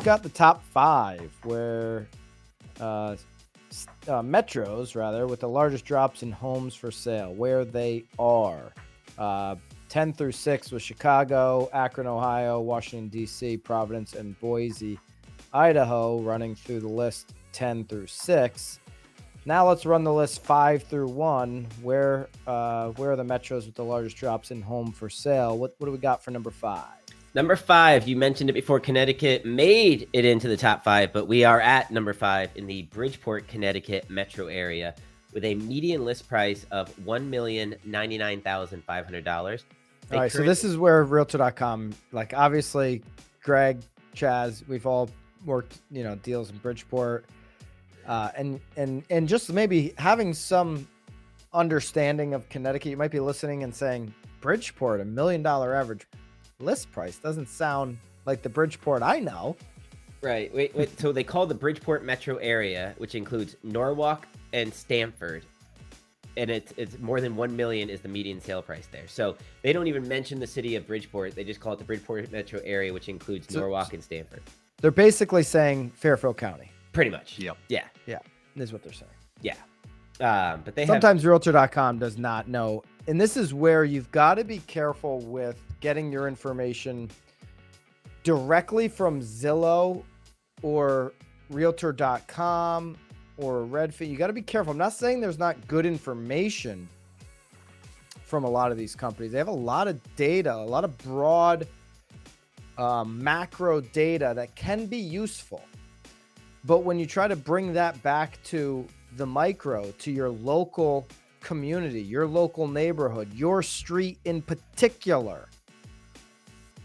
got the top 5 where metros, rather, with the largest drops in homes for sale, where they are. 10 through 6 was Chicago, Akron, Ohio, Washington, D.C., Providence, and Boise, Idaho, running through the list 10 through 6. Now let's run the list 5 through 1. Where are the metros with the largest drops in home for sale? What do we got for number 5? Number 5, you mentioned it before. Connecticut made it into the top 5, but we are at number 5 in the Bridgeport, Connecticut metro area with a median list price of $1,099,500. All right, so this is where Realtor.com, like obviously, Greg, Chaz, we've all worked, deals in Bridgeport, and just maybe having some understanding of Connecticut. You might be listening and saying, Bridgeport, $1 million average list price doesn't sound like the Bridgeport I know. Right. Wait. So they call the Bridgeport metro area, which includes Norwalk and Stamford, and it's more than 1 million is the median sale price there. So they don't even mention the city of Bridgeport. They just call it the Bridgeport metro area, which includes Norwalk and Stamford. They're basically saying Fairfield County. Pretty much. Yep. Yeah. Is what they're saying. Yeah. But sometimes Realtor.com does not know. And this is where you've got to be careful with getting your information directly from Zillow or Realtor.com or Redfin. You got to be careful. I'm not saying there's not good information from a lot of these companies. They have a lot of data, a lot of broad macro data that can be useful. But when you try to bring that back to the micro, to your local community, your local neighborhood, your street in particular,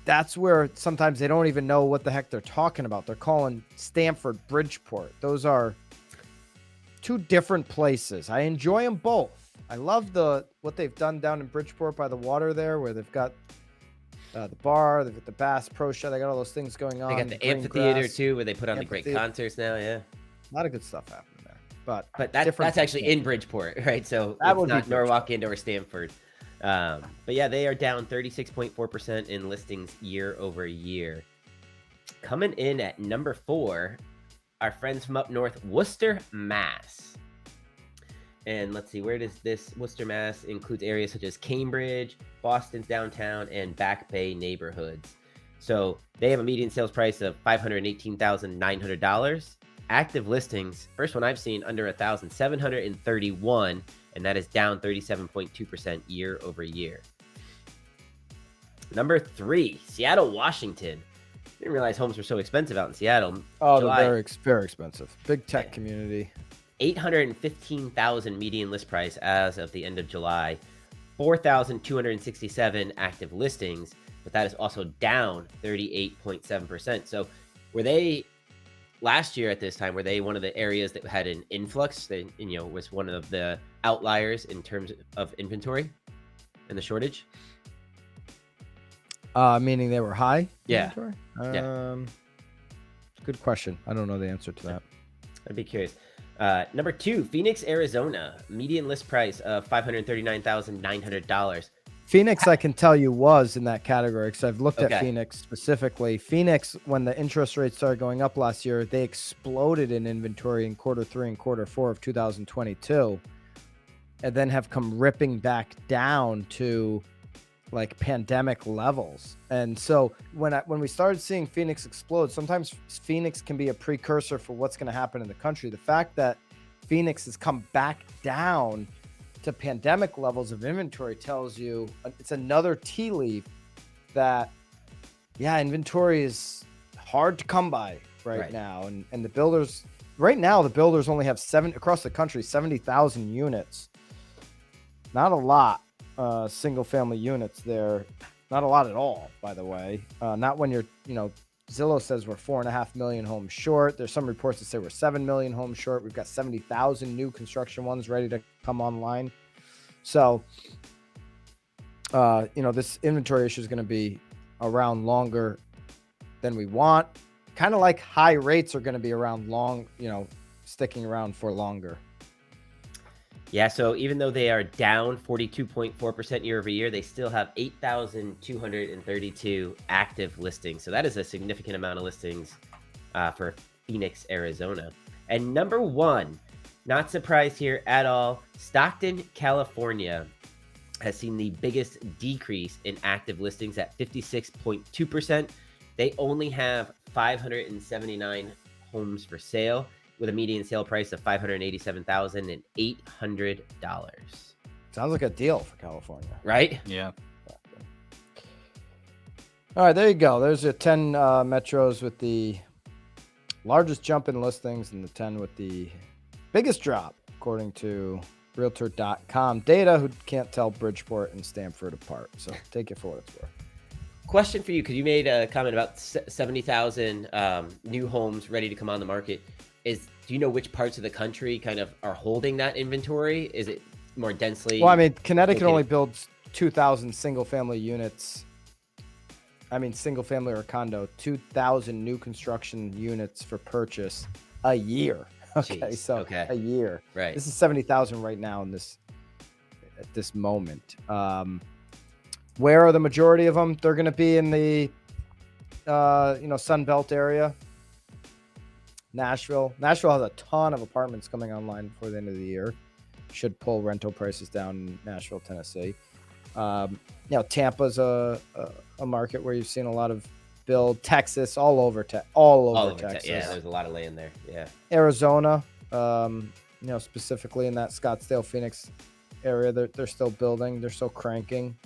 that's where sometimes they don't even know what the heck they're talking about. They're calling Stamford Bridgeport. Those are two different places. I enjoy them both. I love what they've done down in Bridgeport by the water there, where they've got the bar, they've got the Bass Pro Show, they got all those things going on. They got the amphitheater too, where they put on the great concerts now. Yeah, a lot of good stuff happening there. But that's actually in Bridgeport, right? So that it's not Norwalk or Stamford. But yeah, they are down 36.4% in listings year over year. Coming in at number 4, our friends from up north, Worcester, Mass. And let's see, where does this Worcester, Mass includes areas such as Cambridge, Boston's downtown, and Back Bay neighborhoods. So they have a median sales price of $518,900. Active listings, first one I've seen under 1,000, 731, and that is down 37.2% year over year. Number 3, Seattle, Washington. Didn't realize homes were so expensive out in Seattle. Oh, they're very expensive. Big tech community. 815,000 median list price as of the end of July. 4,267 active listings, but that is also down 38.7%. So were they last year at this time, were they one of the areas that had an influx? They, was one of the outliers in terms of inventory and the shortage? Meaning they were high? Yeah. Inventory? Yeah. Good question. I don't know the answer to that. I'd be curious. Number 2, Phoenix, Arizona. Median list price of $539,900. Phoenix, I can tell you, was in that category because I've looked at Phoenix specifically. Phoenix, when the interest rates started going up last year, they exploded in inventory in quarter 3 and quarter 4 of 2022, and then have come ripping back down to like pandemic levels. And so when we started seeing Phoenix explode, sometimes Phoenix can be a precursor for what's going to happen in the country. The fact that Phoenix has come back down to pandemic levels of inventory tells you it's another tea leaf that, inventory is hard to come by right now. And the builders right now, the builders only have across the country, 70,000 units. Not a lot. Single family units there. Not a lot at all, by the way. Not when you're, Zillow says we're 4.5 million homes short. There's some reports that say we're 7 million homes short. We've got 70,000 new construction ones ready to come online. So, this inventory issue is going to be around longer than we want. Kind of like high rates are going to be around sticking around for longer. Yeah, so even though they are down 42.4% year over year, they still have 8,232 active listings. So that is a significant amount of listings for Phoenix, Arizona. And number 1, not surprised here at all, Stockton, California has seen the biggest decrease in active listings at 56.2%. They only have 579 homes for sale with a median sale price of $587,800. Sounds like a deal for California. Right? Yeah. All right, there you go. There's your 10 metros with the largest jump in listings and the 10 with the biggest drop, according to Realtor.com data, who can't tell Bridgeport and Stamford apart. So take it for what it's worth. Question for you, because you made a comment about 70,000 new homes ready to come on the market. Do you know which parts of the country kind of are holding that inventory? Is it more densely? Well, I mean, Connecticut only builds 2,000 single-family units. I mean, single-family or condo, 2,000 new construction units for purchase a year. Okay, Jeez, a year. Right. This is 70,000 right now at this moment. Where are the majority of them? They're going to be in the Sun Belt area. Nashville has a ton of apartments coming online before the end of the year. Should pull rental prices down in Nashville, Tennessee. Tampa's a market where you've seen a lot of build. Texas, all over Texas. Yeah, there's a lot of land there. Yeah. Arizona, specifically in that Scottsdale, Phoenix area, they're still building. They're still cranking.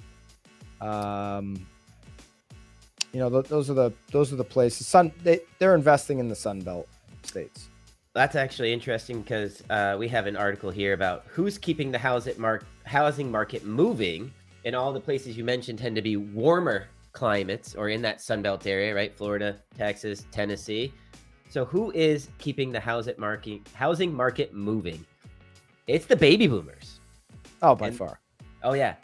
Those are the places. They're investing in the Sun Belt states. That's actually interesting because we have an article here about who's keeping the housing market moving, and all the places you mentioned tend to be warmer climates or in that Sun Belt area, right? Florida, Texas, Tennessee. So who is keeping the housing market moving? It's the baby boomers. Oh, by far. Oh, yeah.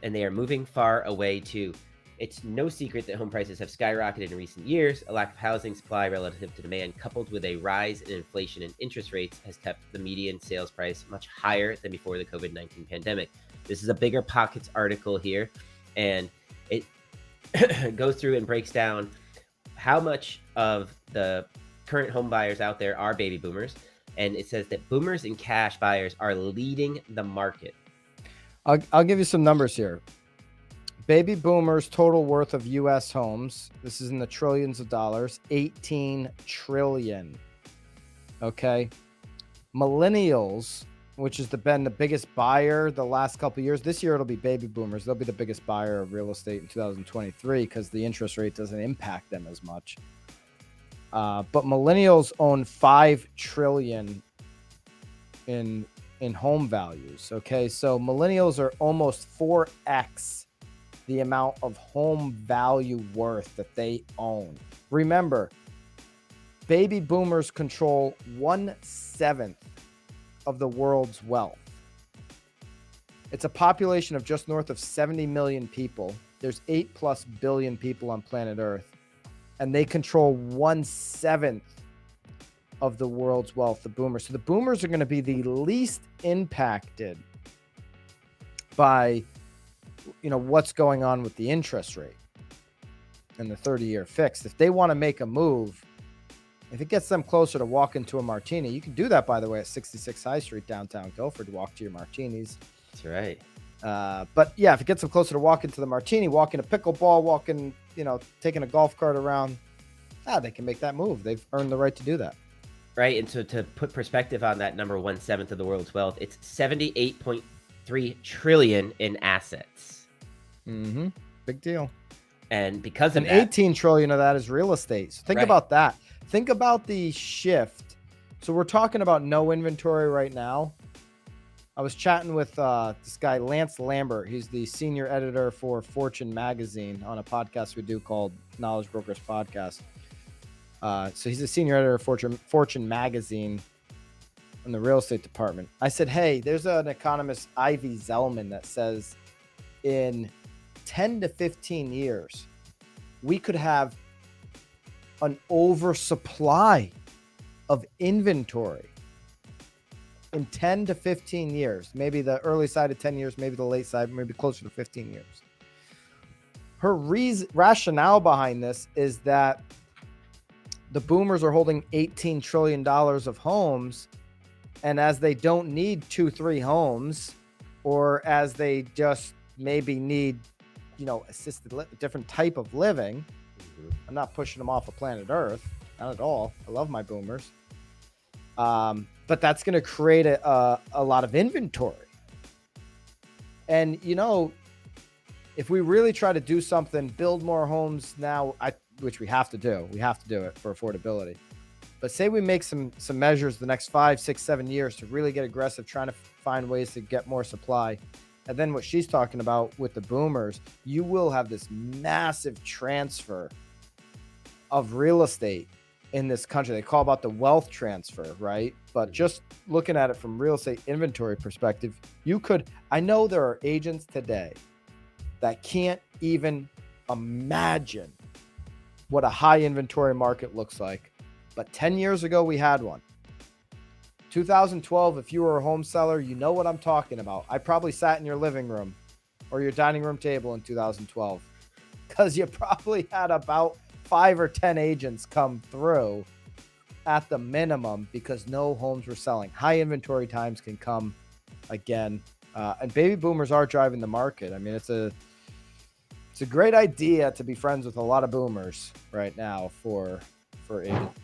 And they are moving far away too. It's no secret that home prices have skyrocketed in recent years. A lack of housing supply relative to demand, coupled with a rise in inflation and interest rates, has kept the median sales price much higher than before the COVID-19 pandemic. This is a Bigger Pockets article here, and it goes through and breaks down how much of the current home buyers out there are baby boomers. And it says that boomers and cash buyers are leading the market. I'll give you some numbers here. Baby boomers total worth of U.S. homes. This is in the trillions of dollars. 18 trillion. Okay. Millennials, which has been the biggest buyer the last couple of years. This year, it'll be baby boomers. They'll be the biggest buyer of real estate in 2023 because the interest rate doesn't impact them as much. But millennials own 5 trillion in home values. Okay. So millennials are almost 4x the amount of home value worth that they own. Remember, baby boomers control 1/7 of the world's wealth. It's a population of just north of 70 million people. There's 8+ billion people on planet Earth, and they control 1/7 of the world's wealth, the boomers. So the boomers are going to be the least impacted by what's going on with the interest rate and the 30-year fixed. If they want to make a move, if it gets them closer to walking to a martini, you can do that, by the way, at 66 High Street, downtown Guilford, walk to your martinis. That's right. But yeah, if it gets them closer to walking to the martini, walking a pickleball, walking, taking a golf cart around, they can make that move. They've earned the right to do that. Right. And so to put perspective on that number, 1/7 of the world's wealth, it's 78.3 trillion in assets. Mm-hmm. Big deal. And because of that, 18 trillion of that is real estate. So think about that. Think about the shift. So we're talking about no inventory right now. I was chatting with this guy, Lance Lambert. He's the senior editor for Fortune Magazine on a podcast we do called Knowledge Brokers Podcast. So he's a senior editor of Fortune Magazine in the real estate department. I said, hey, there's an economist, Ivy Zellman, that says in 10 to 15 years, we could have an oversupply of inventory in 10 to 15 years, maybe the early side of 10 years, maybe the late side, maybe closer to 15 years. Her rationale behind this is that the boomers are holding $18 trillion of homes. And as they don't need 2-3 homes, or as they just maybe need, different type of living, I'm not pushing them off of planet Earth, not at all. I love my boomers. But that's going to create a lot of inventory. And, if we really try to do something, build more homes now, which we have to do it for affordability. But say we make some measures the next 5, 6, 7 years to really get aggressive, trying to find ways to get more supply. And then what she's talking about with the boomers, you will have this massive transfer of real estate in this country. They call about the wealth transfer, right? But just looking at it from real estate inventory perspective, I know there are agents today that can't even imagine what a high inventory market looks like. But 10 years ago, we had one. 2012, if you were a home seller, you know what I'm talking about. I probably sat in your living room or your dining room table in 2012 because you probably had about 5 or 10 agents come through at the minimum because no homes were selling. High inventory times can come again. And baby boomers are driving the market. I mean, it's a great idea to be friends with a lot of boomers right now for agents.